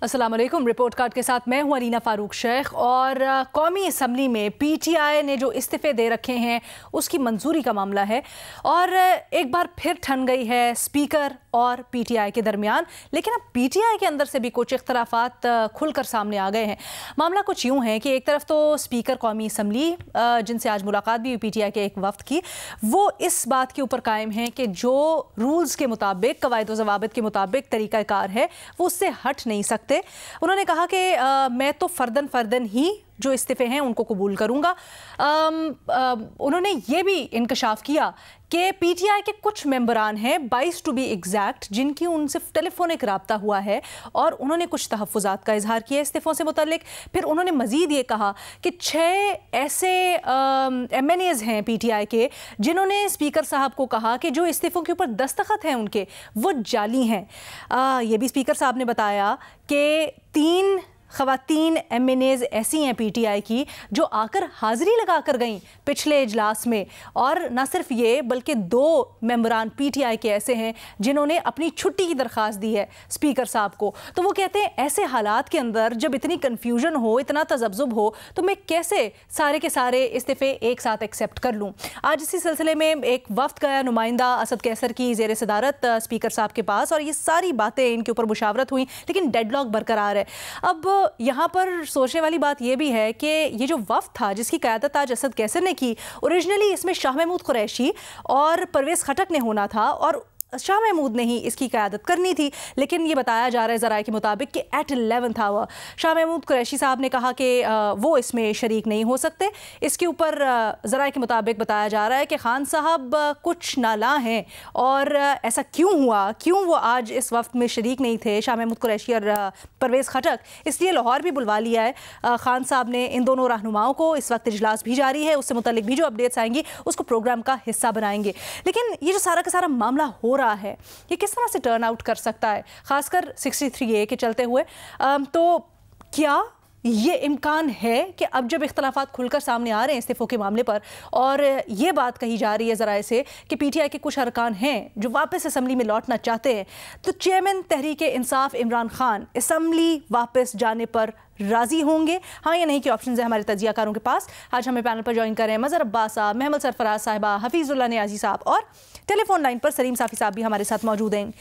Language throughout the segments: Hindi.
अस्सलाम वालेकुम। रिपोर्ट कार्ड के साथ मैं हूं अलीना फारूक शेख। और कौमी असम्बली में पीटीआई ने जो इस्तीफ़े दे रखे हैं उसकी मंजूरी का मामला है और एक बार फिर ठन गई है स्पीकर और पीटीआई के दरमियान। लेकिन अब पीटीआई के अंदर से भी कुछ इख्तलाफात खुलकर सामने आ गए हैं। मामला कुछ यूँ है कि एक तरफ तो स्पीकर कौमी असम्बली जिनसे आज मुलाकात भी हुई पीटीआई के एक वफ्द की, वो इस बात के ऊपर कायम है कि जो रूल्स के मुताबिक, कवायद व ज़वाबित के मुताबिक तरीक़ाकार है वो उससे हट नहीं सकते। उन्होंने कहा कि मैं तो फर्दन ही जो इस्तीफे हैं उनको कबूल करूंगा। उन्होंने ये भी इंकशाफ किया कि पीटीआई के कुछ मेंबरान हैं, 22 टू बी एग्जैक्ट, जिनकी उनसे टेलीफोनिक रब्ता हुआ है और उन्होंने कुछ तहफ़्फ़ुज़ात का इजहार किया इस्तीफ़ों से मुतल्लिक। फिर उन्होंने मज़ीद ये कहा कि 6 ऐसे MNAs हैं पीटीआई के जिन्होंने स्पीकर साहब को कहा कि जो इस्तीफ़ों के ऊपर दस्तखत हैं उनके वो जाली हैं। ये भी स्पीकर साहब ने बताया कि 3 ख़वातीन MNAs ऐसी हैं पीटीआई की जो आकर हाज़िरी लगा कर गईं पिछले इजलास में, और न सिर्फ ये बल्कि 2 मेंबरान पीटीआई के ऐसे हैं जिन्होंने अपनी छुट्टी की दरख्वास्त दी है स्पीकर साहब को। तो वो कहते हैं ऐसे हालात के अंदर जब इतनी कन्फ्यूजन हो, इतना तज़ब्ज़ुब हो, तो मैं कैसे सारे के सारे इस्तीफ़े एक साथ एक्सेप्ट कर लूँ। आज इसी सिलसिले में एक वफ्द गया नुमाइंदा असद कैसर की ज़ेर सदारत स्पीकर साहब के पास और ये सारी बातें इनके ऊपर मुशावरत हुई, लेकिन डेडलॉक बरकरार है। अब यहाँ पर सोचने वाली बात यह भी है कि ये जो वफ्द था जिसकी क़यादत आज असद कैसर ने की, ओरिजिनली इसमें शाह महमूद कुरैशी और परवेज़ खटक ने होना था और शाह महमूद ने ही इसकी क़यादत करनी थी। लेकिन ये बताया जा रहा है ज़राए के मुताबिक कि at 11th hour Shah Mahmood Qureshi साहब ने कहा कि वो इसमें शरीक नहीं हो सकते। इसके ऊपर ज़राए के मुताबिक बताया जा रहा है कि खान साहब कुछ नाला हैं और ऐसा क्यों हुआ, क्यों वो आज इस वक्त में शरीक नहीं थे शाह महमूद कुरैशी और परवेज़ खटक, इसलिए लाहौर भी बुलवा लिया है खान साहब ने इन दोनों रहनुमाओं को। इस वक्त इजलास भी जारी है, उससे मुतल्लिक भी जो अपडेट्स आएंगी उसको प्रोग्राम का हिस्सा बनाएंगे। लेकिन ये जो सारा का सारा मामला हो रहा है ये किस तरह से टर्न आउट कर सकता है, खासकर 63A के चलते हुए। तो क्या ये इम्कान है कि अब जब इख्तलाफात खुलकर सामने आ रहे हैं इस्तीफ़ों के मामले पर और ये बात कही जा रही है ज़राए से कि पीटीआई के कुछ अरकान हैं जो वापस असम्बली में लौटना चाहते हैं, तो चेयरमैन तहरीक इंसाफ इमरान खान असम्बली वापस जाने पर राज़ी होंगे, हाँ या नहीं के ऑप्शन है हमारे तजियाकारों के पास। आज हमें पैनल पर ज्वाइन कर रहे हैं मज़हर अब्बास साहब, महमद सरफराज साहिबा, हफीज़ुल्लाह नियाज़ी साहब और टेलीफोन लाइन पर सलीम साफ़ी साहब भी हमारे साथ मौजूद हैं।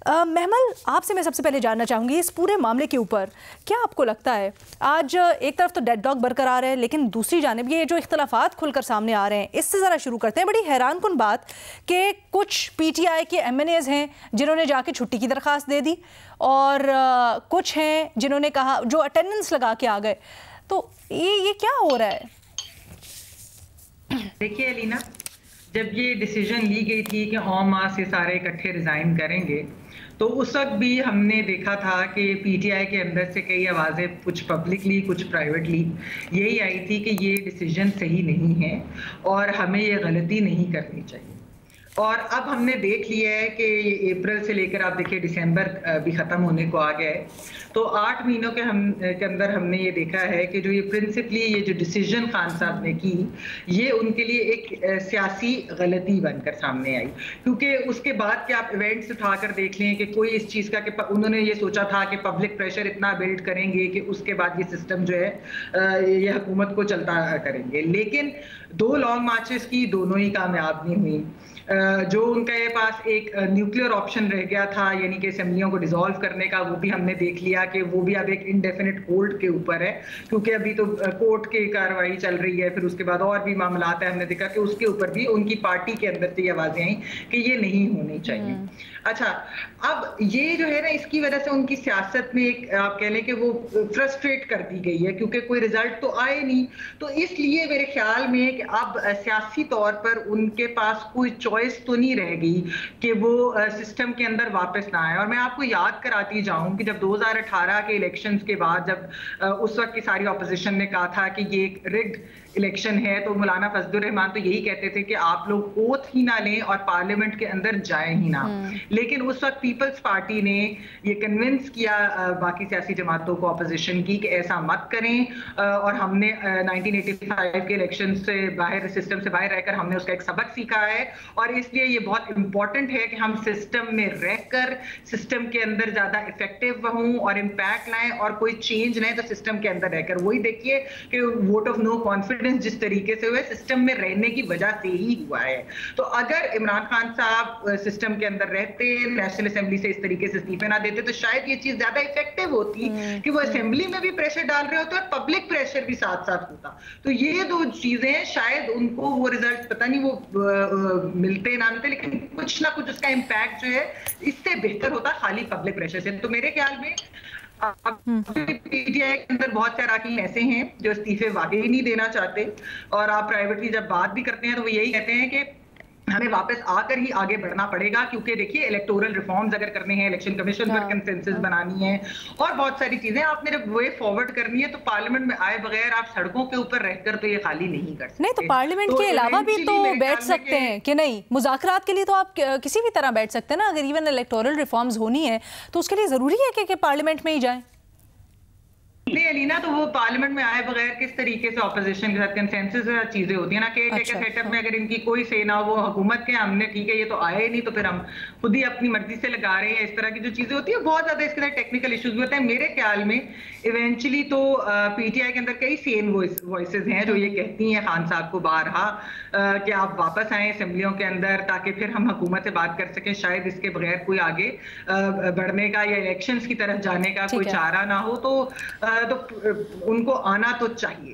महमल, आपसे मैं सबसे पहले जानना चाहूँगी इस पूरे मामले के ऊपर क्या आपको लगता है, आज एक तरफ तो डेडलॉक बरकरार है लेकिन दूसरी जानिब ये जो इख्तलाफात खुलकर सामने आ रहे हैं, इससे ज़रा शुरू करते हैं। बड़ी हैरान कुन बात कि कुछ पीटीआई के MNAs हैं जिन्होंने जाके छुट्टी की दरख्वास्त दे दी और कुछ हैं जिन्होंने कहा, जो अटेंडेंस लगा के आ गए। तो ये क्या हो रहा है? देखिए अलीना, जब ये डिसीजन ली गई थी कि en masse से सारे इकट्ठे रिजाइन करेंगे, तो उस वक्त भी हमने देखा था कि पीटीआई के अंदर से कई आवाज़ें, कुछ पब्लिकली कुछ प्राइवेटली, यही आई थी कि ये डिसीजन सही नहीं है और हमें ये गलती नहीं करनी चाहिए। और अब हमने देख लिया है कि अप्रैल से लेकर आप देखिए दिसंबर भी ख़त्म होने को आ गया है, तो 8 महीनों के अंदर हमने ये देखा है कि जो ये प्रिंसिपली ये जो डिसीजन खान साहब ने की, ये उनके लिए एक सियासी गलती बनकर सामने आई। क्योंकि उसके बाद के आप इवेंट्स उठाकर देख लें कि कोई इस चीज़ का कि उन्होंने ये सोचा था कि पब्लिक प्रेशर इतना बिल्ड करेंगे कि उसके बाद ये सिस्टम जो है ये हुकूमत को चलता करेंगे, लेकिन 2 लॉन्ग मार्चेस की, दोनों ही कामयाब नहीं हुई। जो उनके पास एक न्यूक्लियर ऑप्शन रह गया था, यानी कि असेंबलियों को डिसॉल्व करने का, वो भी हमने देख लिया कि वो भी अब एक इंडेफिनिट होल्ड के ऊपर है, क्योंकि अभी तो कोर्ट की कार्रवाई चल रही है, फिर उसके बाद और भी मामला है। हमने देखा कि उसके ऊपर भी उनकी पार्टी के अंदर से ये आवाजें आई कि ये नहीं होनी चाहिए। अच्छा, अब ये जो है ना, इसकी वजह से उनकी सियासत में एक आप कह लें कि वो फ्रस्ट्रेट कर दी गई है, क्योंकि कोई रिजल्ट तो आए नहीं। तो इसलिए मेरे ख्याल में कि अब सियासी तौर पर उनके पास कोई चॉइस तो नहीं रह गई कि वो सिस्टम के अंदर वापस ना आए। और मैं आपको याद कराती जाऊं कि जब 2018 के इलेक्शंस के बाद जब उस वक्त की सारी ऑपोजिशन ने कहा था कि ये एक रिग्ड इलेक्शन है, तो मौलाना फजलुर रहमान तो यही कहते थे कि आप लोग ओथ ही ना लें और पार्लियामेंट के अंदर जाएं ही ना। लेकिन उस वक्त पीपल्स पार्टी ने ये कन्विंस किया बाकी सियासी जमातों को, ऑपोजिशन की, कि ऐसा मत करें। और हमने 1985 के इलेक्शन से बाहर, सिस्टम से बाहर रहकर हमने उसका एक सबक सीखा है, और इसलिए ये बहुत इंपॉर्टेंट है कि हम सिस्टम में रह बैठकर सिस्टम के अंदर ज्यादा इफेक्टिव हूं और इम्पैक्ट लाएं और कोई चेंज लाएं, तो सिस्टम के अंदर रहकर वही देखिए कि वोट ऑफ नो कॉन्फिडेंस जिस तरीके से हुए सिस्टम में रहने की वजह से ही हुआ है। तो अगर इमरान खान साहब सिस्टम के अंदर रहते, नेशनल असेंबली से इस तरीके से इस्तीफे ना देते, तो शायद ये चीज ज्यादा इफेक्टिव होती कि वो असेंबली में भी प्रेशर डाल रहे होते और पब्लिक प्रेशर भी साथ साथ होता। तो ये दो चीजें शायद उनको वो रिजल्ट पता नहीं वो मिलते ना मिलते, लेकिन कुछ ना कुछ उसका इम्पैक्ट जो है इससे बेहतर होता खाली पब्लिक प्रेशर से। तो मेरे ख्याल में अब पीटीआई के अंदर बहुत सारे अरकान ऐसे हैं जो इस्तीफे वाकई नहीं देना चाहते, और आप प्राइवेटली जब बात भी करते हैं तो वो यही कहते हैं कि हमें वापस आकर ही आगे बढ़ना पड़ेगा, क्योंकि देखिए इलेक्टोरल रिफॉर्म्स अगर करने हैं, इलेक्शन कमीशन पर कंसेंसस बनानी है और बहुत सारी चीजें आपने जब वे फॉरवर्ड करनी है, तो पार्लियामेंट में आए बगैर आप सड़कों के ऊपर रहकर तो ये खाली नहीं कर सकते। नहीं तो पार्लियामेंट के अलावा भी तो बैठ सकते हैं कि नहीं? मुज़ाकरात के लिए तो आप किसी भी तरह बैठ सकते हैं ना। अगर इवन इलेक्टोरल रिफॉर्म्स होनी है तो उसके लिए जरूरी है कि पार्लियामेंट में ही जाए। नहीं अलीना, तो वो पार्लियामेंट में आए बगैर किस तरीके से ऑपोजिशन के साथ कंसेंसस चीजें होती है ना, कि टेकर सेटअप में अगर इनकी कोई से ना, वो हुकूमत के हमने ठीक है ये तो आए नहीं, तो फिर हम खुद ही अपनी मर्जी से लगा रहे हैं। इस तरह की जो चीजें होती है बहुत ज्यादा इसके अंदर टेक्निकल इश्यूज भी होते हैं। मेरे ख्याल में इवेंचुअली तो पीटीआई के अंदर कई सेम वॉइसेस हैं जो ये कहती हैं खान साहब को बारहा कि आप वापस आए असेंबलियों के अंदर, ताकि फिर हम हुकूमत से बात कर सकें। शायद इसके बगैर कोई आगे बढ़ने का या इलेक्शंस की तरफ जाने का कोई चारा ना हो, तो उनको आना तो चाहिए।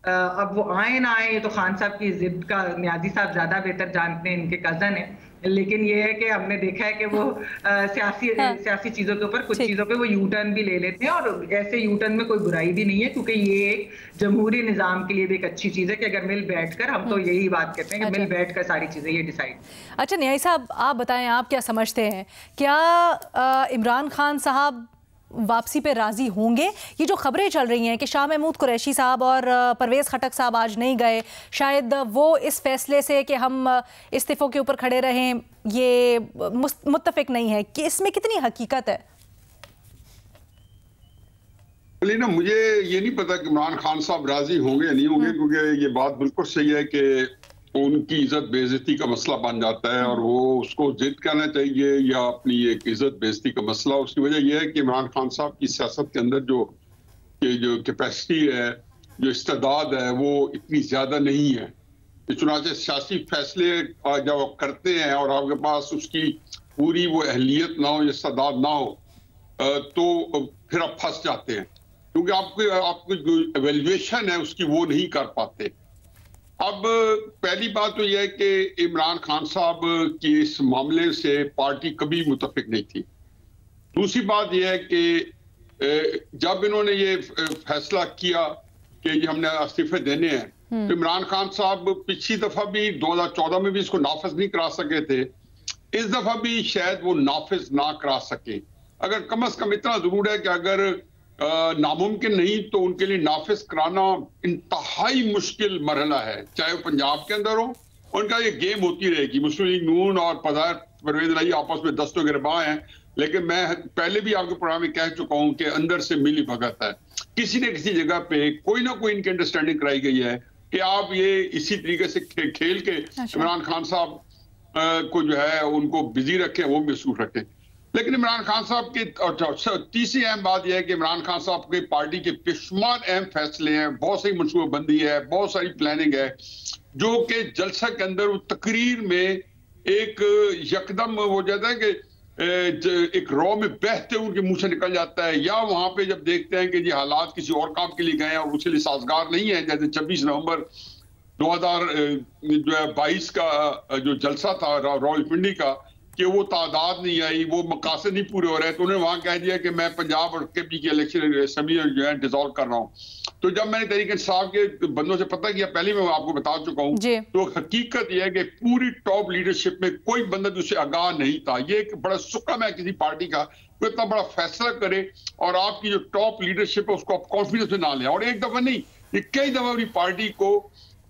अब वो आए ना आए तो खान साहब की जिद का न्याजी साहब ज्यादा बेहतर जानते हैं, इनके कजन है। लेकिन ये है कि हमने देखा है कि वो सियासी चीजों के ऊपर कुछ चीजों पे वो यू टर्न भी ले लेते हैं, और ऐसे यू टर्न में कोई बुराई भी नहीं है, क्योंकि ये एक जमहूरी निजाम के लिए भी एक अच्छी चीज है कि अगर मिल बैठकर, हम तो यही बात कहते हैं कि मिल बैठकर सारी चीजें ये डिसाइड। अच्छा न्याई साहब, आप बताएं, आप क्या समझते हैं, क्या इमरान खान साहब वापसी पे राजी होंगे? ये जो खबरें चल रही हैं कि शाह महमूद कुरैशी साहब और परवेज़ खटक साहब आज नहीं गए, शायद वो इस फैसले से कि हम इस्तीफों के ऊपर खड़े रहें ये मुत्तफिक नहीं है, कि इसमें कितनी हकीकत है? ना मुझे ये नहीं पता कि इमरान खान साहब राजी होंगे या नहीं होंगे, क्योंकि ये बात बिल्कुल सही है कि उनकी इज्जत बेइज्जती का मसला बन जाता है और वो उसको जिद करना चाहिए या अपनी एक इज्जत बेइज्जती का मसला। उसकी वजह यह है कि इमरान खान साहब की सियासत के अंदर जो कैपेसिटी है, जो इस्तेदाद है, वो इतनी ज्यादा नहीं है। चुनांचे सियासी फैसले जब आप करते हैं और आपके पास उसकी पूरी वो अहलियत ना हो या इस्तेदाद ना हो, तो फिर आप फंस जाते हैं, क्योंकि आपकी जो एवेल्युएशन है उसकी वो नहीं कर पाते। अब पहली बात तो यह है कि इमरान खान साहब की इस मामले से पार्टी कभी मुतफिक नहीं थी। दूसरी बात यह है कि जब इन्होंने ये फैसला किया कि हमने इस्तीफे देने हैं, तो इमरान खान साहब पिछली दफा भी 2014 में भी इसको नाफिज नहीं करा सके थे, इस दफा भी शायद वो नाफिज ना करा सके। अगर कम से कम इतना जरूर है कि अगर नामुमकिन नहीं तो उनके लिए नाफिज कराना इंतहाई मुश्किल मरहला है, चाहे वो पंजाब के अंदर हो। उनका ये गेम होती रहेगी। मुस्लिम लीग नून और परवेज इलाही आपस में दस्तों गिरबां हैं, लेकिन मैं पहले भी आपके प्रोग्राम में कह चुका हूं कि अंदर से मिली भगत है। किसी न किसी जगह पे कोई ना कोई इनकी अंडरस्टैंडिंग कराई गई है कि आप ये इसी तरीके से खेल के इमरान खान साहब को जो है उनको बिजी रखें, वो महसूस रखें। लेकिन इमरान खान साहब की तीसरी अहम बात यह है कि इमरान खान साहब के पार्टी के बेशुमार अहम फैसले हैं, बहुत सारी मनसूबाबंदी है, बहुत सारी प्लानिंग है, जो कि जलसा के अंदर तकरीर में एक यकदम हो जाता है कि एक रॉ में बहते उनके मुंह से निकल जाता है, या वहां पे जब देखते हैं कि जी हालात किसी और काम के लिए गए हैं और उसके लिए साजगार नहीं है, जैसे 26 नवंबर 2022 का जो जलसा था रावलपिंडी का, कि वो तादाद नहीं आई, वो मकासद नहीं पूरे हो रहे, तो उन्होंने वहां कह दिया कि मैं पंजाब और केपी की इलेक्शन असेंबली जो है डिसॉल्व कर रहा हूं। तो जब मैंने तहरीक इंसाफ के बंदों से पता किया, पहले मैं आपको बता चुका हूं, तो हकीकत यह है कि पूरी टॉप लीडरशिप में कोई बंदा दूसरे आगाह नहीं था। ये एक बड़ा सुकम है किसी पार्टी का, कोई इतना बड़ा फैसला करे और आपकी जो टॉप लीडरशिप है उसको आप कॉन्फिडेंस में ना लें। और एक दफा नहीं, ये कई दफा अपनी पार्टी को,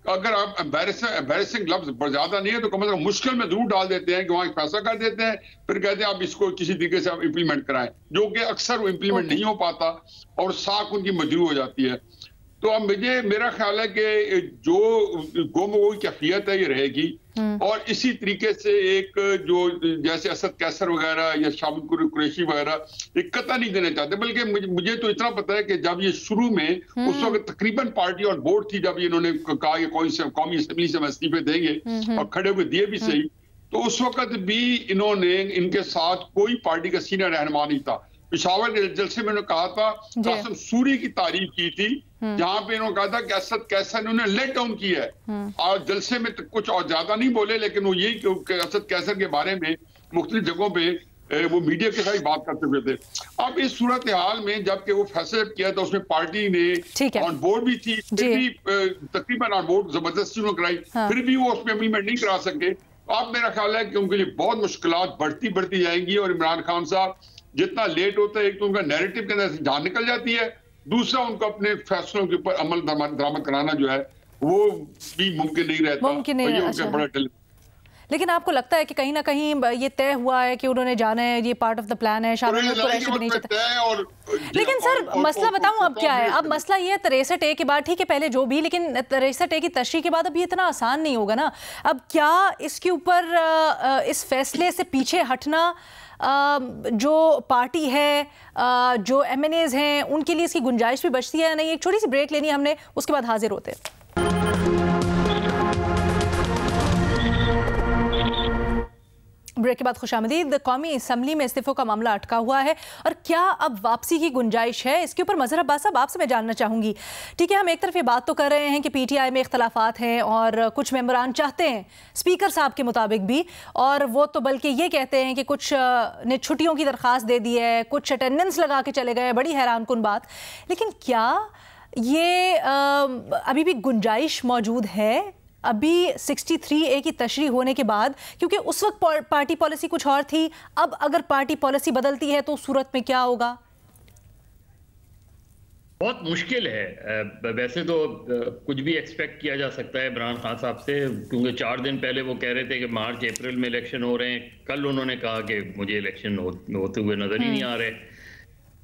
अगर आप एम्बैरेसिंग लफ्ज ज्यादा नहीं है तो कम से कम मुश्किल में जरूर डाल देते हैं कि वहां फैसला कर देते हैं, फिर कहते हैं आप इसको किसी तरीके से आप इंप्लीमेंट कराएं, जो कि अक्सर वो इंप्लीमेंट नहीं हो पाता और साख उनकी मजरू हो जाती है। तो अब मेरा ख्याल है कि जो गुम वो कैफियत है ये रहेगी। और इसी तरीके से एक जो जैसे असद कैसर वगैरह या शामिल कुरैशी वगैरह एक कतई नहीं देना चाहते, बल्कि मुझे तो इतना पता है कि जब ये शुरू में उस वक्त तकरीबन पार्टी और बोर्ड थी, जब इन्होंने कहा कि कौमी असेंबली से हम इस्तीफे देंगे और खड़े हुए दिए भी सही, तो उस वक्त भी इन्होंने इनके साथ कोई पार्टी का सीनियर रहनुमा नहीं था। पेशावर के जलसे में कहा था, कासिम सूरी की तारीफ की थी, जहां पे इन्होंने कहा था कि असद कैसर ने उन्हें लेट डाउन किया है, और जलसे में तो कुछ और ज्यादा नहीं बोले, लेकिन वो यही कि असद कैसर के बारे में मुख्तलिफ जगहों पे वो मीडिया के साथ बात करते हुए थे। अब इस सूरत हाल में जबकि वो फैसला किया था, उसमें पार्टी ने ऑन बोर्ड भी थी, फिर भी तकरीबन ऑन बोर्ड जबरदस्ती उन्होंने कराई, फिर भी वो उसमें अमलीमेंट नहीं करा सके। अब मेरा ख्याल है कि उनके लिए बहुत मुश्किलात बढ़ती जाएंगी, और इमरान खान साहब जितना लेट होता है, एक तो उनका नैरेटिव के अंदर से जान निकल जाती है, दूसरा उनको अपने फैसलों के ऊपर अमल दरामद कराना जो है वो भी मुमकिन नहीं रहता। अच्छा। बड़ा लेकिन आपको लगता है कि कहीं ना कहीं ये तय हुआ है कि उन्होंने जाना है, ये पार्ट ऑफ द प्लान है, शामिल कुरैशी भी नहीं चाहते? लेकिन सर मसला बताऊं अब क्या है, अब मसला ये है 63A के बाद, ठीक है पहले जो भी, लेकिन 63A की तशरीह के बाद अब ये इतना आसान नहीं होगा ना। अब क्या इसके ऊपर इस फैसले से पीछे हटना जो पार्टी है, जो MNAs हैं, उनके लिए इसकी गुंजाइश भी बचती है या नहीं? एक छोटी सी ब्रेक लेनी है हमने, उसके बाद हाजिर होते हैं। ब्रेक के बाद खुशामदीद। कौमी असम्बली में इस्तीफों का मामला अटका हुआ है और क्या अब वापसी की गुंजाइश है, इसके ऊपर मजहर अब्बास साहब आपसे मैं जानना चाहूँगी। ठीक है, हम एक तरफ ये बात तो कर रहे हैं कि PTI में इख्तलाफात हैं और कुछ मेंबरान चाहते हैं स्पीकर साहब के मुताबिक भी, और वो तो बल्कि ये कहते हैं कि कुछ ने छुट्टियों की दरख्वास्त दे दी है, कुछ अटेंडेंस लगा के चले गए, बड़ी हैरान कुन बात। लेकिन क्या ये अभी भी गुंजाइश मौजूद है अभी 63A की तशरीह होने के बाद? क्योंकि उस वक्त पार्टी पॉलिसी कुछ और थी, अब अगर पार्टी पॉलिसी बदलती है तो उस सूरत में क्या होगा? बहुत मुश्किल है। वैसे तो कुछ भी एक्सपेक्ट किया जा सकता है इमरान खान साहब से, क्योंकि 4 दिन पहले वो कह रहे थे कि मार्च अप्रैल में इलेक्शन हो रहे हैं, कल उन्होंने कहा कि मुझे इलेक्शन होते हुए नजर ही नहीं आ रहे।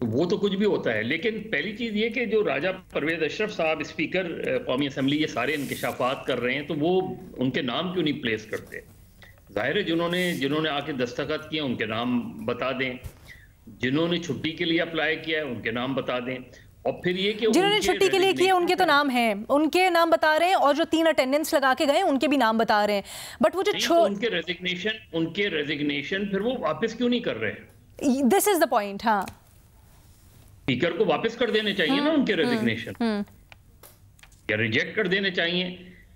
तो वो तो कुछ भी होता है, लेकिन पहली चीज़ ये कि जो राजा परवेज अशरफ साहब स्पीकर कौमी असम्बली ये सारे इंकशाफात कर रहे हैं, तो वो उनके नाम क्यों नहीं प्लेस करते? जाहिर है जिन्होंने आके दस्तखत किए उनके नाम बता दें, जिन्होंने छुट्टी के लिए अप्लाई किया है उनके नाम बता दें, और फिर ये कि जिन्होंने छुट्टी के लिए किया उनके तो नाम हैं, उनके नाम बता रहे हैं, और जो 3 अटेंडेंस लगा के गए उनके भी नाम बता रहे हैं। बट वो जो उनके रेजिग्नेशन फिर वो वापस क्यों नहीं कर रहे? This is the point. हाँ, स्पीकर को वापस कर देने चाहिए ना उनके रेजिग्नेशन, या रिजेक्ट कर देने चाहिए।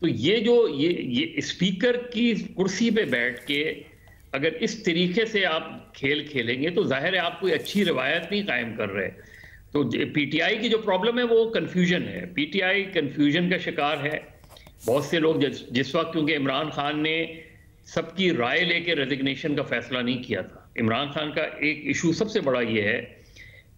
तो ये स्पीकर की कुर्सी पे बैठ के अगर इस तरीके से आप खेल खेलेंगे तो जाहिर है आप कोई अच्छी रवायत नहीं कायम कर रहे। तो PTI की जो प्रॉब्लम है वो कंफ्यूजन है, PTI कंफ्यूजन का शिकार है। बहुत से लोग जिस वक्त, क्योंकि इमरान खान ने सबकी राय लेके रेजिग्नेशन का फैसला नहीं किया था। इमरान खान का एक इशू सबसे बड़ा ये है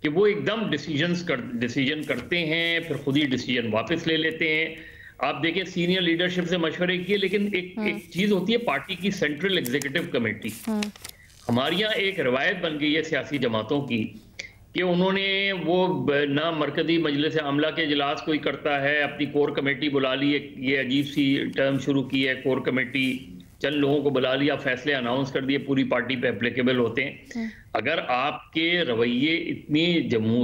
कि वो एकदम डिसीजन करते हैं, फिर खुद ही डिसीजन वापस ले लेते हैं। आप देखिए सीनियर लीडरशिप से मशवरे किए, लेकिन एक चीज होती है पार्टी की सेंट्रल एग्जीक्यूटिव कमेटी। हमारे यहाँ एक रवायत बन गई है सियासी जमातों की कि उन्होंने वो ना मरकजी मजलिस आमला के इजलास कोई करता है, अपनी कोर कमेटी बुला ली, ये अजीब सी टर्म शुरू की है कोर कमेटी, चंद लोगों को बुला लिया, फैसले अनाउंस कर दिए, पूरी पार्टी पे एप्लीकेबल होते हैं। अगर आपके रवैये इतनी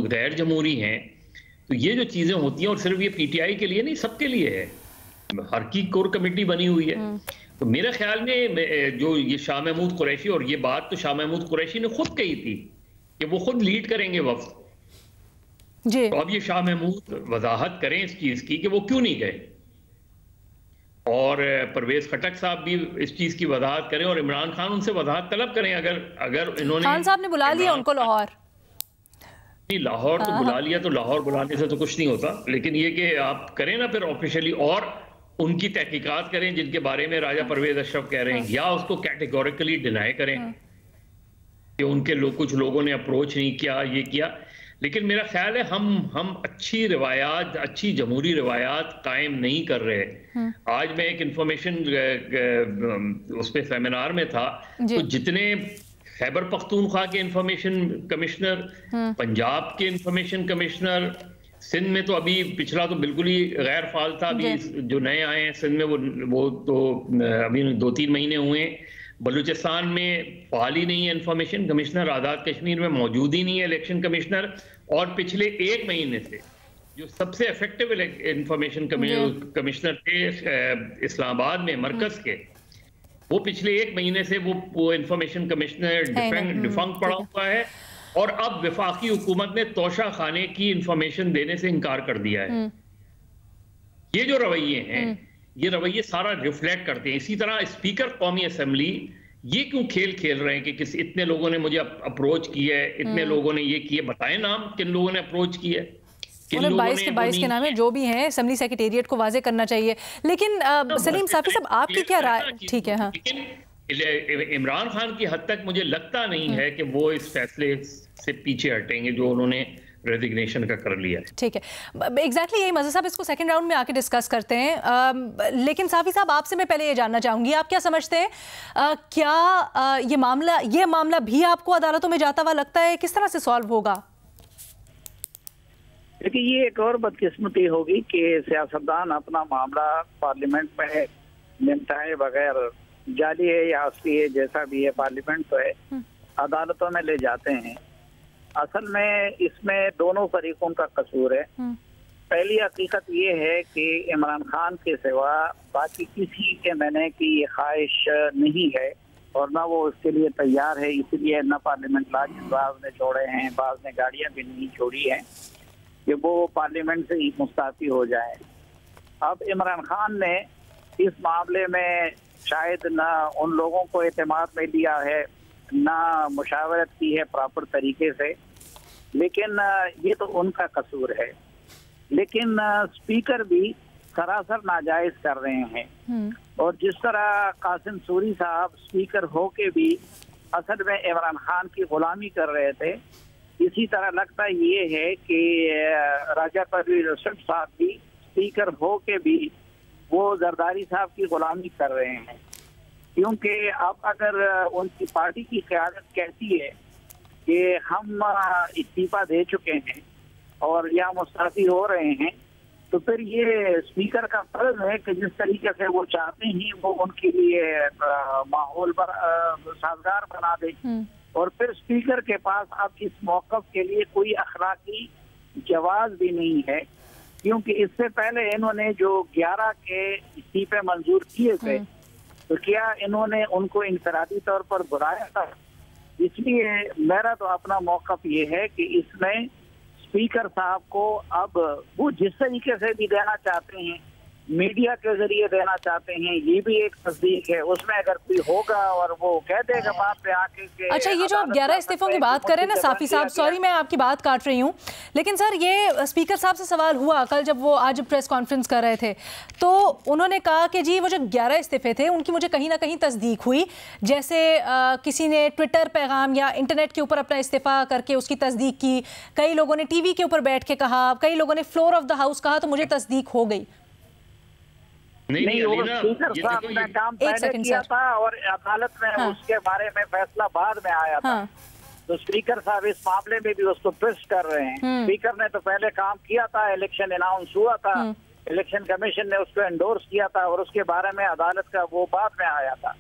गैर जमहूरी हैं तो ये जो चीजें होती हैं, और सिर्फ ये PTI के लिए नहीं सबके लिए है, हर की कोर कमेटी बनी हुई है। तो मेरे ख्याल में जो ये शाह महमूद कुरैशी, और ये बात तो शाह महमूद कुरैशी ने खुद कही थी कि वो खुद लीड करेंगे वफ्द जी। तो अब ये शाह महमूद वजाहत करें इस चीज की कि वो क्यों नहीं गए, और परवेज खटक साहब भी इस चीज की वजाहत करें, और इमरान खान उनसे वजाहत तलब करें। अगर इन्होंने, खान साहब ने बुला लिया उनको लाहौर, नहीं लाहौर तो बुला लिया, तो लाहौर बुलाने से तो कुछ नहीं होता, लेकिन ये कि आप करें ना फिर ऑफिशियली, और उनकी तहकीकात करें जिनके बारे में राजा परवेज अशरफ कह रहे हैं, या उसको कैटेगोरिकली डिनाई करें कि उनके कुछ लोगों ने अप्रोच नहीं किया, ये किया। लेकिन मेरा ख्याल है हम अच्छी रिवायात, अच्छी जमहूरी रिवायात कायम नहीं कर रहे। आज मैं एक इंफॉर्मेशन उस पे सेमिनार में था, तो जितने खैबर पख्तूनख्वा के इंफॉर्मेशन कमिश्नर, पंजाब के इंफॉर्मेशन कमिश्नर, सिंध में तो अभी पिछला तो बिल्कुल ही गैर फाल था। अभी जो नए आए हैं सिंध में वो तो अभी 2-3 महीने हुए हैं। बलूचिस्तान में बहाल ही नहीं है इंफॉर्मेशन कमिश्नर, आज़ाद कश्मीर में मौजूद ही नहीं है इलेक्शन कमिश्नर, और पिछले 1 महीने से जो सबसे इफेक्टिव इंफॉर्मेशन कमिश्नर थे इस्लामाबाद में मरकज के, वो पिछले 1 महीने से वो इंफॉर्मेशन कमिश्नर डिफंक्ट पड़ा हुआ है, और अब वफाकी हुकूमत ने तोशा खाने की इंफॉर्मेशन देने से इनकार कर दिया है। ये जो रवैये हैं, ये रवैये सारा रिफ्लेक्ट करते हैं। इसी तरह स्पीकर कौमी असेंबली ये क्यों खेल खेल रहे हैं कि किसी इतने लोगों ने मुझे अप्रोच किया है, इतने लोगों ने ये किए, बताएं नाम किन लोगों ने अप्रोच किया है। 22 के नाम है, जो भी हैं असेंबली सेक्रेटेरिएट को वाजे करना चाहिए। लेकिन सलीम साफी साहब, आपकी क्या राय? ठीक है, हाँ, इमरान खान की हद तक मुझे लगता नहीं है कि वो इस फैसले से पीछे हटेंगे जो उन्होंने रेजिग्नेशन का कर लिया। ठीक है, एग्जैक्टली यही मज़ा साहब, इसको सेकंड राउंड में आके डिस्कस करते हैं। लेकिन साफी साहब, आपसे मैं पहले ये जानना चाहूंगी, आप क्या समझते हैं, क्या ये मामला भी आपको अदालतों में जाता हुआ लगता है? किस तरह से सॉल्व होगा? देखिए, ये एक और बदकिस्मती होगी कि सियासतदान अपना मामला पार्लियामेंट में निपटाए बगैर, जाली है या असली है जैसा भी है, पार्लियामेंट तो है, अदालतों में ले जाते हैं। असल में इसमें दोनों फरीकों का कसूर है। पहली हकीकत ये है कि इमरान खान के सिवा बाकी किसी के मैंने की ये ख्वाहिश नहीं है, और ना वो उसके लिए तैयार है। इसलिए न पार्लियामेंट लाज बाज ने छोड़े हैं, बाज ने गाड़ियां भी नहीं छोड़ी हैं कि वो पार्लियामेंट से ही मुस्ताफी हो जाए। अब इमरान खान ने इस मामले में शायद ना उन लोगों को एतमाद में लिया है, ना मुशावरत की है प्रॉपर तरीके से, लेकिन ये तो उनका कसूर है। लेकिन स्पीकर भी सरासर नाजायज कर रहे हैं, और जिस तरह कासिम सूरी साहब स्पीकर होके भी असल में इमरान खान की गुलामी कर रहे थे, इसी तरह लगता ये है कि राजा परवेज रशीद साहब भी स्पीकर होके भी वो जरदारी साहब की गुलामी कर रहे हैं। क्योंकि अब अगर उनकी पार्टी की क़यादत कहती है कि हम इस्तीफा दे चुके हैं और या मुस्तफ़ी हो रहे हैं, तो फिर ये स्पीकर का फर्ज है कि जिस तरीके से वो चाहते हैं वो उनके लिए माहौल साजगार बना दे। और फिर स्पीकर के पास अब इस मौक़िफ़ के लिए कोई अखलाकी जवाब भी नहीं है, क्योंकि इससे पहले इन्होंने जो 11 के इस्तीफे मंजूर किए थे, तो क्या इन्होंने उनको इंफरादी तौर पर बुलाया था? इसलिए मेरा तो अपना मौक़िफ़ ये है कि इसमें स्पीकर साहब को अब वो जिस तरीके से भी देना चाहते हैं, मीडिया के जरिए देना चाहते हैं, ये भी एक तस्दीक है। उसमें अगर कोई होगा और वो कह देगा बात पे आके के, अच्छा, ये जो आप 11 इस्तीफों की बात करें ना साफी साहब, सॉरी मैं आपकी बात काट रही हूँ, लेकिन सर ये स्पीकर साहब से सवाल हुआ कल जब वो आज प्रेस कॉन्फ्रेंस कर रहे थे, तो उन्होंने कहा कि जी वो जो 11 इस्तीफे थे उनकी मुझे कहीं ना कहीं तस्दीक हुई। जैसे किसी ने ट्विटर पैगाम या इंटरनेट के ऊपर अपना इस्तीफा करके उसकी तस्दीक की, कई लोगों ने टीवी के ऊपर बैठ के कहा, कई लोगों ने फ्लोर ऑफ द हाउस कहा, तो मुझे तस्दीक हो गई। नहीं, वो स्पीकर साहब ने काम पहले किया था और अदालत में उसके बारे में फैसला बाद में आया था। तो स्पीकर साहब इस मामले में भी उसको ट्विस्ट कर रहे हैं। स्पीकर ने तो पहले काम किया था, इलेक्शन अनाउंस हुआ था, इलेक्शन कमीशन ने उसको एंडोर्स किया था, और उसके बारे में अदालत का वो बाद में आया था।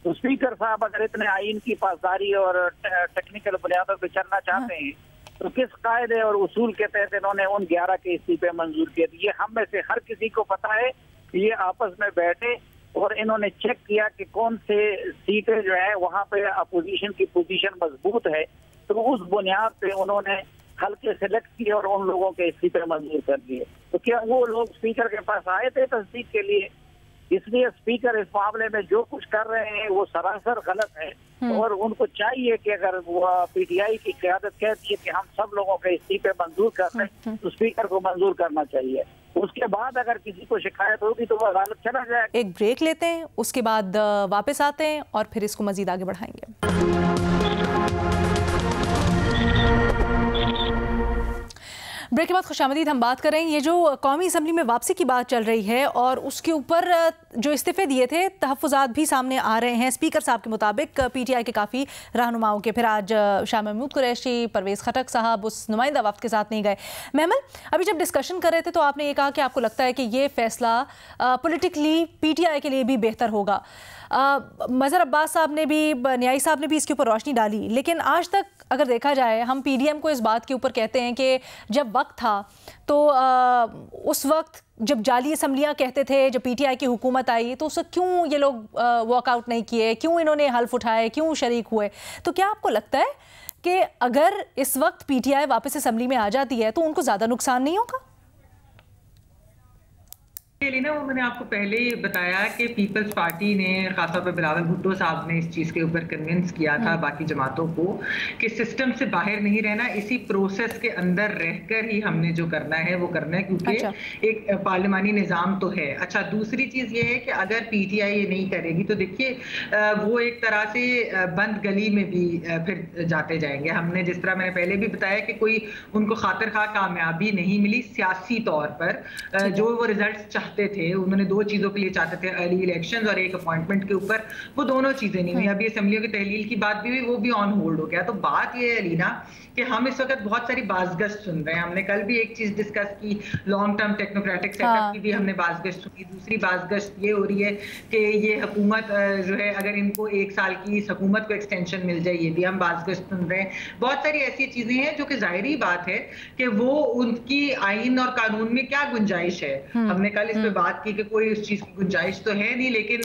तो स्पीकर साहब अगर इतने आईन की पासदारी और टेक्निकल बुनियादों पर चलना चाहते हैं, तो किस कायदे और उसूल के तहत इन्होंने उन 11 के इस्तीफे मंजूर किए? ये हम में से हर किसी को पता है। ये आपस में बैठे और इन्होंने चेक किया कि कौन से सीटें जो है वहाँ पे अपोजिशन की पोजीशन मजबूत है, तो उस बुनियाद पे उन्होंने हल्के सेलेक्ट किए और उन लोगों के इस्तीफे मंजूर कर दिए। तो क्या वो लोग स्पीकर के पास आए थे तस्दीक के लिए? इसलिए स्पीकर इस मामले में जो कुछ कर रहे हैं वो सरासर गलत है, और उनको चाहिए कि अगर वो पीटीआई की क़यादत कहती है कि हम सब लोगों के इस्तीफे मंजूर कर लें, तो स्पीकर को मंजूर करना चाहिए। उसके बाद अगर किसी को शिकायत होगी तो वो अदालत चला जाएगा। एक ब्रेक लेते हैं, उसके बाद वापस आते हैं और फिर इसको मजीद आगे बढ़ाएंगे। ब्रेक के बाद खुशामदीद। हम बात कर रहे हैं ये जो कौमी असम्बली में वापसी की बात चल रही है और उसके ऊपर जो इस्तीफे दिए थे, तहफ़्फ़ुज़ात भी सामने आ रहे हैं स्पीकर साहब के मुताबिक पीटीआई के काफ़ी रहनुमाओं के। फिर आज शाह महमूद कुरैशी, परवेज़ खटक साहब उस नुमाइंदा वफ़द के साथ नहीं गए। महमल, अभी जब डिस्कशन कर रहे थे तो आपने ये कहा कि आपको लगता है कि ये फ़ैसला पॉलिटिकली पीटीआई के लिए भी बेहतर होगा। मज़हर अब्बास साहब ने भी, न्याई साहब ने भी इसके ऊपर रोशनी डाली, लेकिन आज तक अगर देखा जाए, हम पीडीएम को इस बात के ऊपर कहते हैं कि जब वक्त था तो उस वक्त जब जाली असम्बलियाँ कहते थे, जब पीटीआई की हुकूमत आई तो उससे क्यों ये लोग वॉकआउट नहीं किए, क्यों इन्होंने हल्फ उठाए, क्यों शरीक हुए? तो क्या आपको लगता है कि अगर इस वक्त पीटीआई वापस असम्बली में आ जाती है तो उनको ज़्यादा नुकसान नहीं होगा? ना, वो मैंने आपको पहले ही बताया कि पीपल्स पार्टी ने, खासतौर पर बिलावल भुट्टो साहब ने इस चीज़ के ऊपर कन्विंस किया था बाकी जमातों को कि सिस्टम से बाहर नहीं रहना, इसी प्रोसेस के अंदर रहकर ही हमने जो करना है वो करना है, क्योंकि एक पार्लिमानी निज़ाम तो है। अच्छा, दूसरी चीज़ ये है कि अगर पीटीआई ये नहीं करेगी तो देखिए वो एक तरह से बंद गली में भी फिर जाते जाएंगे। हमने जिस तरह मैंने पहले भी बताया कि कोई उनको खातिर खा कामयाबी नहीं मिली सियासी तौर पर, जो वो रिजल्ट चाहते थे, उन्होंने दो चीजों के लिए चाहते थे, अर्ली इलेक्शंस और एक अपॉइंटमेंट के ऊपर, वो दोनों चीजें नहीं हुई। अभी असेंबलियों की तहलील की बात भी हुई, वो भी ऑन होल्ड हो गया। तो बात ये है अलीना कि हम इस वक्त बहुत सारी बाज़गश्त सुन रहे हैं। हमने कल भी एक चीज डिस्कस की, लॉन्ग टर्म टेक्नोक्रेटिक सेटअप की भी हमने बाज़गश्त सुनी। दूसरी बाज़गश्त ये हो रही है कि ये हुकूमत जो है, अगर इनको 1 साल की इस हुकूमत को एक्सटेंशन मिल जाए, ये भी हम बाज़गश्त सुन रहे हैं। बहुत सारी ऐसी चीजें हैं जो कि जाहिर बात है कि वो उनकी आईन और कानून में क्या गुंजाइश है। हमने कल इस पे बात की कि कोई उस चीज की गुंजाइश तो है नहीं, लेकिन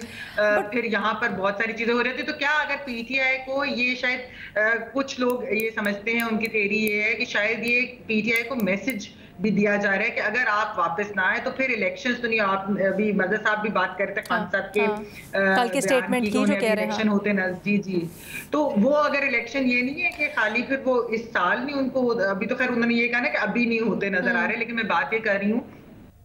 फिर यहाँ पर बहुत सारी चीजें हो रही थी। तो क्या अगर पीटीआई को ये शायद कुछ लोग ये समझते हैं, उनकी थ्योरी ये है कि शायद ये पीटीआई को मैसेज भी दिया जा रहा है कि अगर आप वापस ना आए तो फिर इलेक्शंस तो नहीं। आप अभी मज़हर साहब भी बात करते हैं, खान साहब के स्टेटमेंट की जो कह रहे हैं इलेक्शन होते ना, जी, तो वो अगर इलेक्शन ये नहीं है कि खाली फिर वो इस साल नहीं, उनको अभी तो खैर उन्होंने ये कहा ना कि अभी नहीं होते नजर आ रहे, लेकिन मैं बात ये कर रही हूँ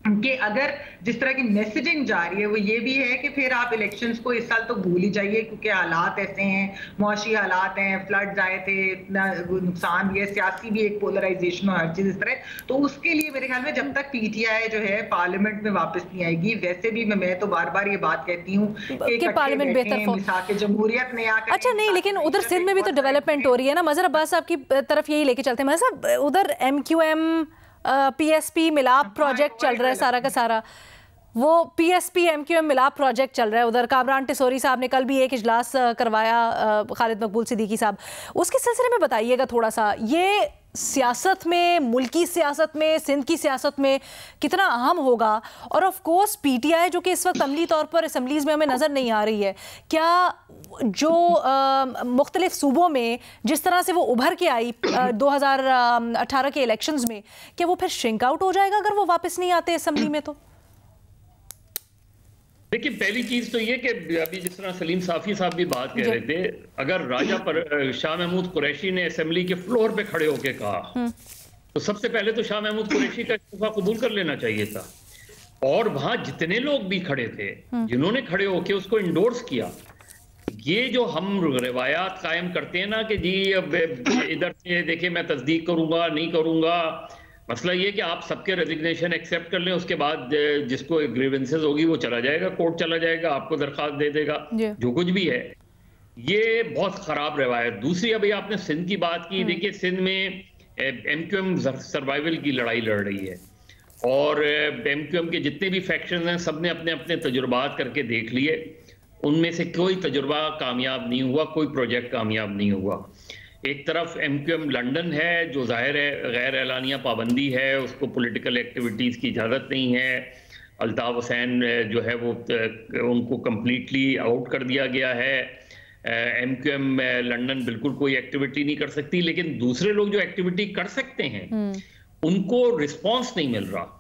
कि अगर जिस तरह की मैसेजिंग जा रही है वो ये भी है कि फिर आप इलेक्शंस को इस साल तो भूल ही जाइए, क्योंकि हालात ऐसे हैं, मौशी हालात हैं, फ्लड्स आए थे, इतना नुकसान भी है, सियासी भी एक पोलराइजेशन और हर चीज इस तरह। तो उसके लिए मेरे ख्याल में जब तक पीटीआई जो है पार्लियामेंट में वापस नहीं आएगी, वैसे भी मैं तो बार बार ये बात कहती हूँ कि पार्लियामेंट बेहतर जमहूरियत ने आकर। अच्छा नहीं, लेकिन उधर सिंध में भी तो डेवलपमेंट हो रही है ना। मज़हर अब्बास साहब की तरफ यही लेके चलते हैं। मज़हर साहब, उधर MQM PSP मिलाप प्रोजेक्ट चल रहा है, सारा का सारा वो PSP MQM मिलाप प्रोजेक्ट चल रहा है उधर। कामरान टिसोरी साहब ने कल भी एक इजलास करवाया, खालिद मकबूल सिद्दीकी साहब, उसके सिलसिले में बताइएगा थोड़ा सा, ये सियासत में, मुल्की सियासत में, सिंध की सियासत में कितना अहम होगा? और ऑफ कोर्स पीटीआई जो कि इस वक्त अमली तौर पर असम्बलीज में हमें नज़र नहीं आ रही है, क्या जो मुख्तलिफ सूबों में जिस तरह से वो उभर के आई 2018 के इलेक्शंस में, क्या वो फिर श्रिंक आउट हो जाएगा अगर वो वापस नहीं आते असम्बली में? तो देखिए, पहली चीज तो ये कि अभी जिस तरह सलीम साफी साहब भी बात कह रहे थे, अगर राजा पर शाह महमूद कुरैशी ने असेंबली के फ्लोर पे खड़े होकर कहा तो सबसे पहले तो शाह महमूद कुरैशी का इस्तीफा कबूल कर लेना चाहिए था। और वहां जितने लोग भी खड़े थे, जिन्होंने खड़े होकर उसको इंडोर्स किया, ये जो हम रिवायात कायम करते हैं ना कि जी अब इधर से देखिए मैं तस्दीक करूंगा नहीं करूंगा, मसला ये कि आप सबके रेजिग्नेशन एक्सेप्ट कर लें, उसके बाद जिसको ग्रीवेंसेस होगी वो चला जाएगा, कोर्ट चला जाएगा, आपको दरखास्त दे देगा, जो कुछ भी है। ये बहुत खराब रवायत। दूसरी, अभी आपने सिंध की बात की, देखिए सिंध में MQM सर्वाइवल की लड़ाई लड़ रही है और MQM के जितने भी फैक्शन हैं सब ने अपने अपने तजुर्बात करके देख लिए, उनमें से कोई तजुर्बा कामयाब नहीं हुआ, कोई प्रोजेक्ट कामयाब नहीं हुआ। एक तरफ MQM लंदन है जो जाहिर है गैर एलानिया पाबंदी है, उसको पॉलिटिकल एक्टिविटीज़ की इजाज़त नहीं है। अल्ताफ़ हुसैन जो है वो उनको कम्प्लीटली आउट कर दिया गया है। MQM लंदन बिल्कुल कोई एक्टिविटी नहीं कर सकती, लेकिन दूसरे लोग जो एक्टिविटी कर सकते हैं उनको रिस्पॉन्स नहीं मिल रहा।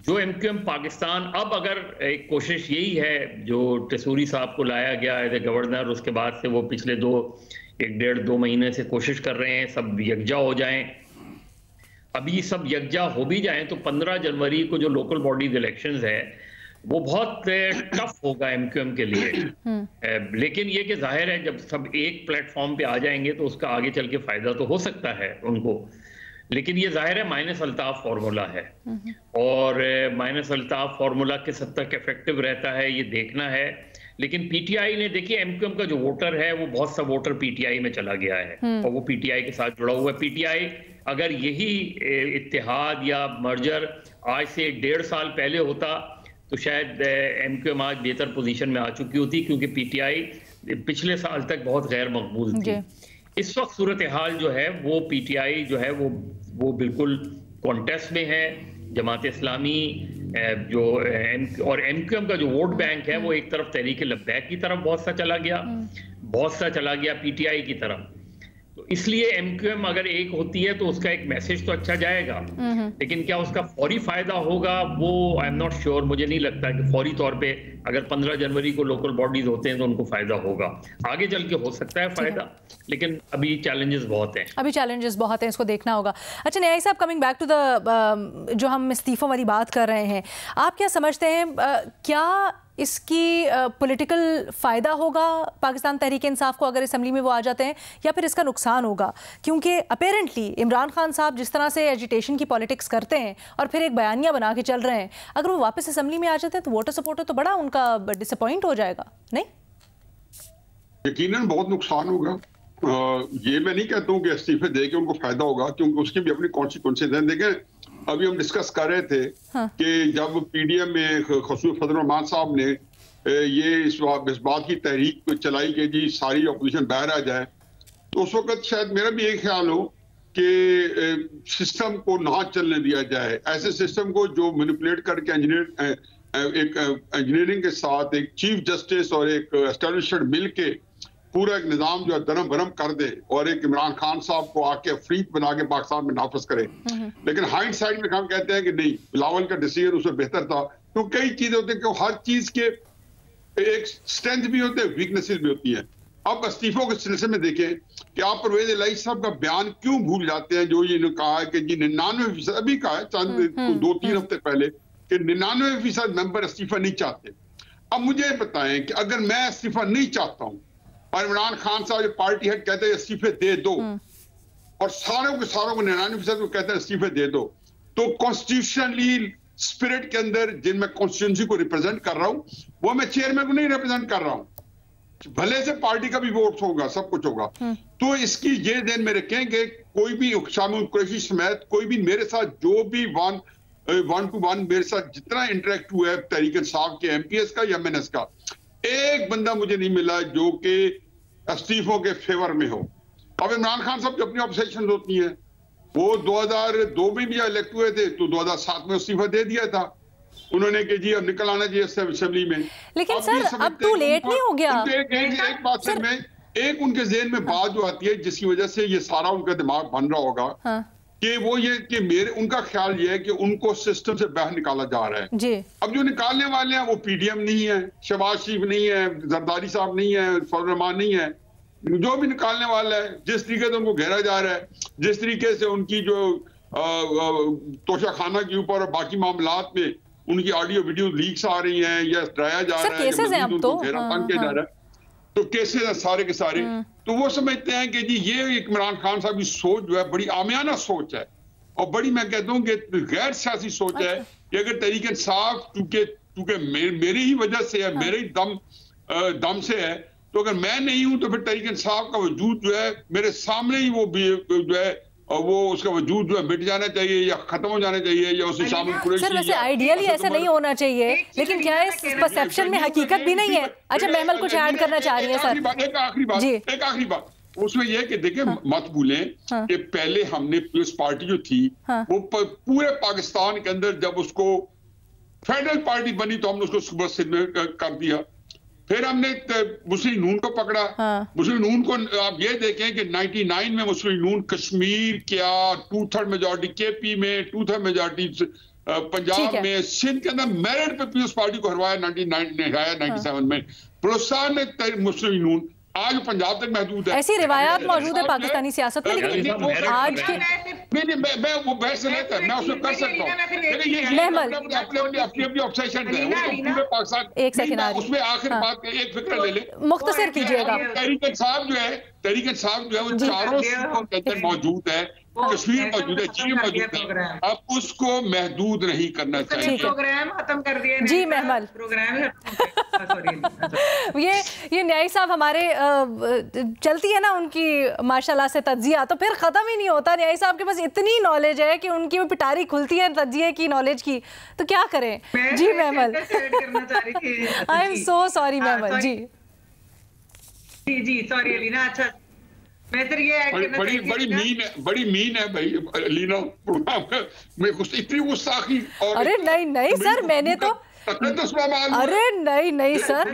जो MQM पाकिस्तान, अब अगर एक कोशिश यही है जो टिसोरी साहब को लाया गया एज ए गवर्नर, उसके बाद से वो पिछले 1-1.5-2 महीने से कोशिश कर रहे हैं सब यकजा हो जाएं। अभी सब यकजा हो भी जाएं तो 15 जनवरी को जो लोकल बॉडीज इलेक्शंस है वो बहुत टफ होगा MQM के लिए। लेकिन ये कि जाहिर है जब सब एक प्लेटफॉर्म पे आ जाएंगे तो उसका आगे चल के फायदा तो हो सकता है उनको। लेकिन ये जाहिर है माइनस अल्ताफ फार्मूला है और माइनस अल्ताफ फार्मूला किस हद तक इफेक्टिव रहता है ये देखना है। लेकिन पीटीआई ने, देखिए एमक्यूएम का जो वोटर है वो बहुत सा वोटर पीटीआई में चला गया है और वो पीटीआई के साथ जुड़ा हुआ है। पीटीआई अगर यही इत्तेहाद या मर्जर आज से 1.5 साल पहले होता तो शायद एमक्यूएम आज बेहतर पोजीशन में आ चुकी होती, क्योंकि पीटीआई पिछले साल तक बहुत गैर मकबूल थी। इस वक्त सूरत हाल जो है वो पीटीआई जो है वो बिल्कुल कॉन्टेस्ट में है। जमात इस्लामी जो और एमक्यूएम का जो वोट बैंक है वो एक तरफ तहरीक लब्बैक की तरफ बहुत सा चला गया पीटीआई की तरफ। तो इसलिए एमक्यूएम अगर एक होती है तो उसका एक मैसेज तो अच्छा जाएगा, लेकिन क्या उसका फौरी फायदा होगा वो आई एम नॉट श्योर। मुझे नहीं लगता कि फौरी तौर पे अगर 15 जनवरी को लोकल बॉडीज होते हैं तो उनको फायदा होगा। आगे चल के हो सकता है फायदा, लेकिन अभी चैलेंजेस बहुत हैं, इसको देखना होगा। अच्छा न्याई साहब, कमिंग बैक टू द जो हम इस्तीफों वाली बात कर रहे हैं, आप क्या समझते हैं, क्या इसकी पॉलिटिकल फ़ायदा होगा पाकिस्तान तहरीक इंसाफ को अगर असेंबली में वो आ जाते हैं, या फिर इसका नुकसान होगा? क्योंकि अपेरेंटली इमरान खान साहब जिस तरह से एजिटेशन की पॉलिटिक्स करते हैं और फिर एक बयानिया बना के चल रहे हैं, अगर वो वापस असेंबली में आ जाते हैं तो वोटर सपोर्टर तो बड़ा उनका डिसअपॉइंट हो जाएगा, नहीं? यकीनन बहुत नुकसान होगा। ये मैं नहीं कहता हूँ कि इस्तीफे दे के उनको फायदा होगा, क्योंकि उसकी भी अपनी कॉन्सिक्वेंसेज हैं। देखें, अभी हम डिस्कस कर रहे थे कि जब पीडीएम में खसूस फजल रहमान साहब ने ये इस बात की तहरीक चलाई कि जी सारी अपोजिशन बाहर आ जाए, तो उस वक्त शायद मेरा भी एक ख्याल हो कि सिस्टम को ना चलने दिया जाए, ऐसे सिस्टम को जो मैनिपुलेट करके इंजीनियरिंग के साथ एक चीफ जस्टिस और एक एस्टेब्लिशमेंट मिल के पूरा एक निजाम जो है दरम भरम कर दे और एक इमरान खान साहब को आके अफरीत बना के पाकिस्तान में नाफज करे। लेकिन हाइंड साइड में हम कहते हैं कि नहीं, बिलावल का डिसीजन उससे बेहतर था। तो कई चीजें होती हैं कि हर चीज के एक स्ट्रेंथ भी होते हैं, वीकनेसेस भी होती है। अब इस्तीफों के सिलसिले में देखें कि आप परवेज इलाही साहब का बयान क्यों भूल जाते हैं, जो ये कहा है कि जी 99%, अभी कहा है चंद 2-3 हफ्ते पहले कि 99% मेंबर इस्तीफा नहीं चाहते। अब मुझे बताएं कि अगर मैं इस्तीफा नहीं चाहता हूं और इमरान खान साहब जो पार्टी हेड कहते हैं इस्तीफे दे दो, और सारों को 99% को कहते हैं इस्तीफे दे दो, तो कॉन्स्टिट्यूशनली स्पिरिट के अंदर जिन मैं कॉन्स्टिट्यूंसी को रिप्रेजेंट कर रहा हूं वो मैं चेयरमैन को नहीं रिप्रेजेंट कर रहा हूं। भले से पार्टी का भी वोट होगा, सब कुछ होगा। तो इसकी ये ध्यान में रखें कि कोई भी शामिल कुरैशी समेत कोई भी मेरे साथ जो भी वन टू वन मेरे साथ जितना इंटरेक्ट हुआ है तहरीक इंसाफ के एमपीएस का या एमएनएस का, एक बंदा मुझे नहीं मिला जो कि इस्तीफों के फेवर में हो। अब इमरान खान साहब की अपनी ऑब्सेशन होती है, वो 2002 में भी इलेक्ट हुए थे तो 2007 में इस्तीफा दे दिया था उन्होंने कि जी अब निकल आना चाहिए असेंबली में। लेकिन सर अब टू लेट नहीं हो गया? एक बात सर में एक उनके ज़हन में बात जो आती है जिसकी वजह से ये सारा उनका दिमाग बन रहा होगा कि वो ये कि उनका ख्याल ये है कि उनको सिस्टम से बाहर निकाला जा रहा है जी। अब जो निकालने वाले हैं वो पीडीएम नहीं है, शहबाज शरीफ नहीं है, जरदारी साहब नहीं है, फजल रहमान नहीं है, जो भी निकालने वाला है जिस तरीके से उनको घेरा जा रहा है, जिस तरीके से उनकी जो तोशाखाना के ऊपर और बाकी मामलात में उनकी ऑडियो वीडियो लीक्स आ रही हैं या डराया जा रहा है, उनको घेरा बन के जा रहा है, तो केसेस हैं सारे के सारे। तो वो समझते हैं कि जी ये इमरान खान साहब की सोच जो है बड़ी आमियाना सोच है और बड़ी मैं कहता हूँ कि गैर सियासी सोच है कि अगर तहरीक इंसाफ क्योंकि मेरी ही वजह से है, मेरे ही दम से है, तो अगर मैं नहीं हूं तो फिर तहरीक इंसाफ का वजूद जो है मेरे सामने ही वो भी जो है वो उसका वजूद जो है मिट जाना चाहिए या खत्म हो जाना चाहिए या उसे शामिल कुरैशी। सर वैसे आइडियली ऐसा नहीं होना चाहिए, लेकिन क्या इस परसेप्शन में हकीकत भी नहीं है? अच्छा महमल कुछ ऐड करना चाह रही है सर? एक आखिरी बात उसमें यह कि देखिए मत भूलें कि पहले हमने पीपल्स पार्टी जो थी वो पूरे पाकिस्तान के अंदर जब उसको फेडरल पार्टी बनी तो हमने उसको सुबह से कर दिया, फिर हमने मुस्लिम नून को पकड़ा। मुस्लिम नून को आप ये देखें कि 99 में मुस्लिम नून कश्मीर क्या 2/3 मेजॉरिटी, केपी में 2/3 मेजॉरिटी, पंजाब में, सिंध के अंदर मेरिट पे पीपल्स पार्टी को हरवाया 97 में। प्रोत्साहन ने मुस्लिम नून आज पंजाब तक महदूद है। ऐसी रिवायात मौजूद है पाकिस्तानी सियासत में, लेकिन आज के मैं वो बहस नहीं कर, मैं उसमें कर सकता हूँ, लेकिन ये अपनी ऑब्सेशन है पूरे पाकिस्तान। एक सेकंड उसमें आखिर बात एक फिक्र ले ले, मुख्तसर कीजिएगा। तहरीक इंसाफ जो है वो चारों सीटों के अंदर मौजूद है, तस्वीर मौजूद है, जी मौजूद है, अब उसको महदूद नहीं करना चाहिए। प्रोग्राम खत्म कर दिया जी महमल, प्रोग्राम ये न्यायी साहब हमारे चलती है ना उनकी माशाल्लाह से तज्जिया, तो फिर खत्म ही नहीं होता। न्यायी साहब के पास इतनी नॉलेज है कि उनकी वो पिटारी खुलती है तज्जिए की नॉलेज की, तो क्या करें। जी Mahmal, I am so sorry Mahmal. जी जी सॉरी अलीना। अच्छा मैं सर ये ऐड करना बड़ी बड़ी मीन है भाई लीना प्रोग्राम में कुछ इतनी गुस्ताखी। और अरे नहीं सर, मैंने तो अरे नहीं सर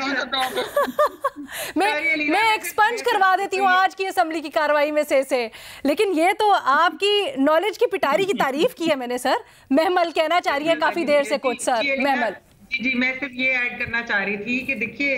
मैं एक्सपंज करवा देती हूँ आज की असेंबली की कार्रवाई में से लेकिन ये तो आपकी नॉलेज की पिटारी की तारीफ की है मैंने सर। महमल कहना चाह रही है काफी देर से कुछ सर। महमल जी मैं सिर्फ ये ऐड करना चाह रही थी कि देखिए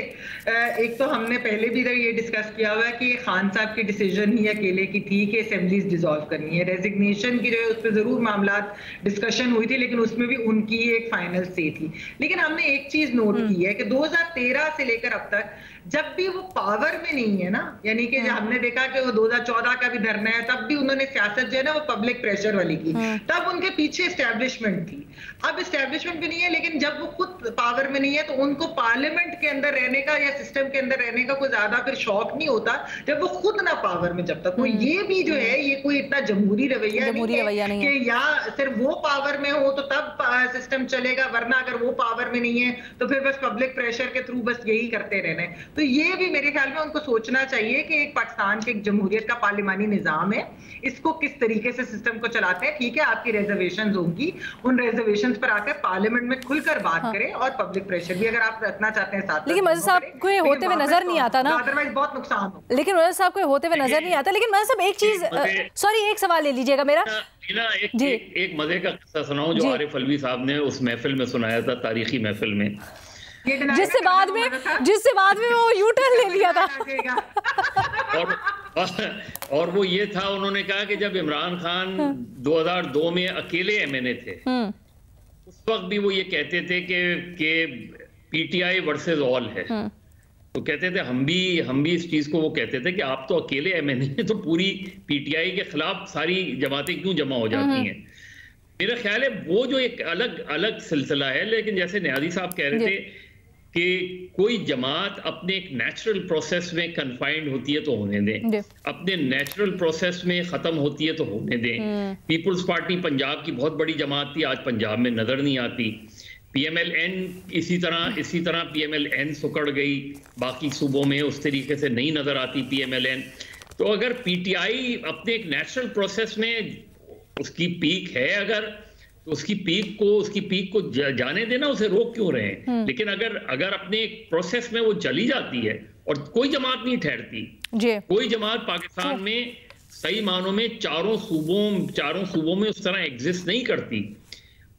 एक तो हमने पहले भी ये डिस्कस किया हुआ है कि खान साहब की डिसीजन ही अकेले की थी कि असेंबलीज डिसॉल्व करनी है। रेजिग्नेशन की जो है उस पर जरूर मामला डिस्कशन हुई थी, लेकिन उसमें भी उनकी एक फाइनल से थी। लेकिन हमने एक चीज नोट की है कि 2013 से लेकर अब तक जब भी वो पावर में नहीं है ना, यानी कि हमने देखा कि वो 2014 का भी धरना है, तब भी उन्होंने सियासत जो है ना वो पब्लिक प्रेशर वाली की, तब उनके पीछे एस्टेब्लिशमेंट थी। अब एस्टेब्लिशमेंट भी नहीं है, लेकिन जब वो खुद पावर में नहीं है तो उनको पार्लियामेंट के अंदर रहने का या सिस्टम के अंदर रहने का कोई ज्यादा फिर शौक नहीं होता जब वो खुद ना पावर में जब तक हो। ये भी जो है ये कोई इतना जमहूरी रवैया नहीं है कि या सिर्फ वो पावर में हो तो तब सिस्टम चलेगा, वरना अगर वो पावर में नहीं है तो फिर बस पब्लिक प्रेशर के थ्रू बस यही करते रहना है। तो ये भी मेरे ख्याल में उनको सोचना चाहिए कि एक पाकिस्तान के एक जमहूरियत का पार्लिमानी निजाम है, इसको किस तरीके से सिस्टम को चलाते हैं। ठीक है आपकी रिजर्वेशंस होंगी, उन रिजर्वेशंस पर आकर पार्लियामेंट में खुलकर बात करें और पब्लिक प्रेशर भी अगर आप रखना चाहते हैं साथ। लेकिन मज़हर साहब को होते हुए नजर नहीं आता ना, अदरवाइज बहुत नुकसान हो। लेकिन मज़हर साहब को होते हुए नजर नहीं आता। लेकिन मज़हर साहब एक चीज, सॉरी एक सवाल ले लीजिएगा मेरा। एक मजे का किस्सा सुनाऊं जो आरिफ अलवी साहब ने उस महफिल में सुनाया था, तारीखी महफिल में, जिससे बाद में वो यू टर्न ले लिया था। और वो ये था, उन्होंने कहा कि जब इमरान खान 2002 में अकेले एमएनए थे उस वक्त भी वो ये कहते थे कि पीटीआई वर्सेस ऑल है। तो कहते थे हम भी इस चीज को वो कहते थे कि आप तो अकेले एमएनए, तो पूरी पीटीआई के खिलाफ सारी जमातें क्यों जमा हो जाती हैं। मेरा ख्याल है वो जो एक अलग सिलसिला है। लेकिन जैसे न्याजी साहब कह रहे थे कि कोई जमात अपने एक नेचुरल प्रोसेस में कन्फाइंड होती है तो होने दें, अपने नेचुरल प्रोसेस में खत्म होती है तो होने दें। पीपुल्स पार्टी पंजाब की बहुत बड़ी जमात थी, आज पंजाब में नजर नहीं आती। पीएमएलएन इसी तरह पीएमएलएन सुकड़ गई, बाकी सूबों में उस तरीके से नहीं नजर आती पीएमएलएन। तो अगर पीटीआई अपने एक नेचुरल प्रोसेस में उसकी पीक है, अगर तो उसकी पीक को जाने देना, उसे रोक क्यों रहे हैं। लेकिन अगर अपने एक प्रोसेस में वो चली जाती है और कोई जमात नहीं ठहरती, कोई जमात पाकिस्तान में सही मानों में चारों सूबों में उस तरह एग्जिस्ट नहीं करती।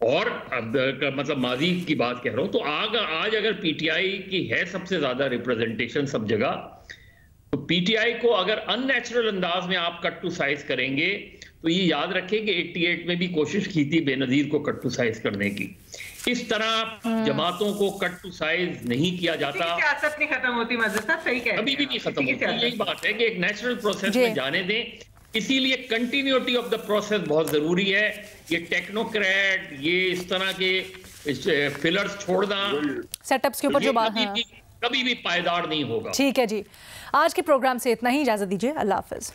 और मतलब माजी की बात कह रहा हूं, तो आज अगर पीटीआई की है सबसे ज्यादा रिप्रेजेंटेशन सब जगह, तो पीटीआई को अगर अननेचुरल अंदाज में आप कट टू साइज करेंगे तो ये याद रखें कि 88 में भी कोशिश की थी बेनजीर को कट टू साइज करने की। इस तरह जमातों को कट टू साइज नहीं किया जाता, सियासत नहीं खत्म होती। सही कह रहे हैं, कभी भी नहीं खत्म होती। यही बात है कि एक नेचुरल प्रोसेस में जाने दें, इसीलिए कंटिन्यूटी ऑफ द प्रोसेस बहुत जरूरी है। ये टेक्नोक्रेट, ये इस तरह के फिलर्स छोड़ना सेटअप्स के ऊपर जो बात है कभी भी पायदार नहीं होगा। ठीक है जी, आज के प्रोग्राम से इतना ही, इजाजत दीजिए, अल्लाह हाफिज।